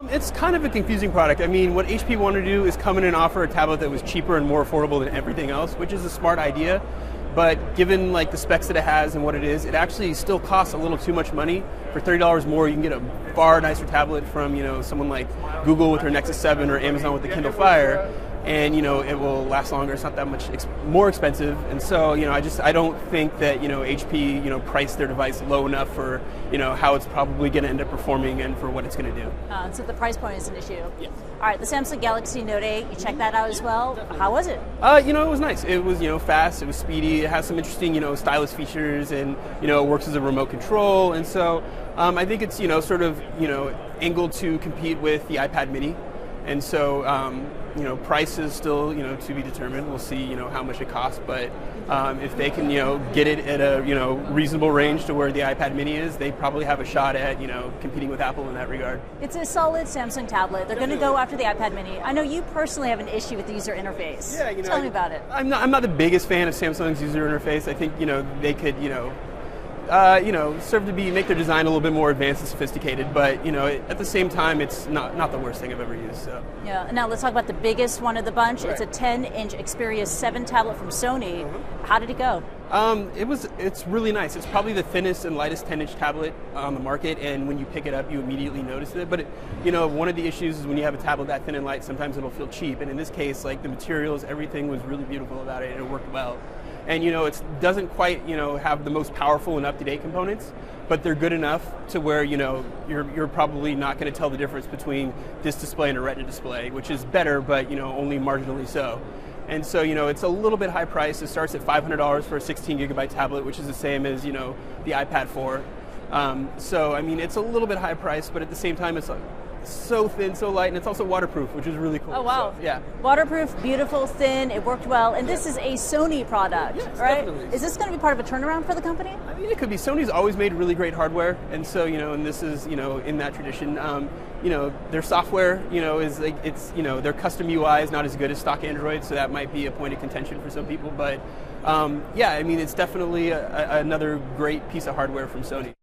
It's kind of a confusing product. I mean, what HP wanted to do is come in and offer a tablet that was cheaper and more affordable than everything else, which is a smart idea. But given like the specs that it has and what it is, it actually still costs a little too much money. For $30 more, you can get a far nicer tablet from someone like Google with their Nexus 7 or Amazon with the Kindle Fire, and it will last longer. It's not that much more expensive, and so I don't think that HP priced their device low enough for how it's probably going to end up performing and for what it's going to do. So the price point is an issue. Yes. All right, the Samsung Galaxy Note 8, you checked that out as well. How was it? It was nice. It was fast. It was speedy. It has some interesting stylus features, and it works as a remote control. And so I think it's sort of angled to compete with the iPad Mini. And so, price is still, to be determined. We'll see, how much it costs. But if they can, get it at a, reasonable range to where the iPad Mini is, they probably have a shot at, competing with Apple in that regard. It's a solid Samsung tablet. They're going to go after the iPad Mini. I know you personally have an issue with the user interface. Yeah, Tell me about it. I'm not the biggest fan of Samsung's user interface. I think, they could, serve to make their design a little bit more advanced and sophisticated, but at the same time, it's not the worst thing I've ever used. So. Yeah. Now let's talk about the biggest one of the bunch. Right. It's a 10-inch Xperia 7 tablet from Sony. How did it go? It's really nice. It's probably the thinnest and lightest 10-inch tablet on the market, and when you pick it up, you immediately notice it. But one of the issues is when you have a tablet that thin and light, sometimes it'll feel cheap. And in this case, like the materials, everything was really beautiful about it, and it worked well. And it doesn't quite have the most powerful and up-to-date components, but they're good enough to where you're probably not going to tell the difference between this display and a Retina display, which is better, but only marginally so. And so it's a little bit high priced. It starts at $500 for a 16 gigabyte tablet, which is the same as the iPad 4. So I mean, it's a little bit high priced, but at the same time, it's so thin, so light, and it's also waterproof, which is really cool. Oh, wow. So, yeah. Waterproof, beautiful, thin, it worked well. And this is a Sony product, yes, right? Definitely. Is this going to be part of a turnaround for the company? I mean, it could be. Sony's always made really great hardware, and so, and this is, in that tradition. Their software, is like, it's, their custom UI is not as good as stock Android, so that might be a point of contention for some people. But, yeah, I mean, it's definitely another great piece of hardware from Sony.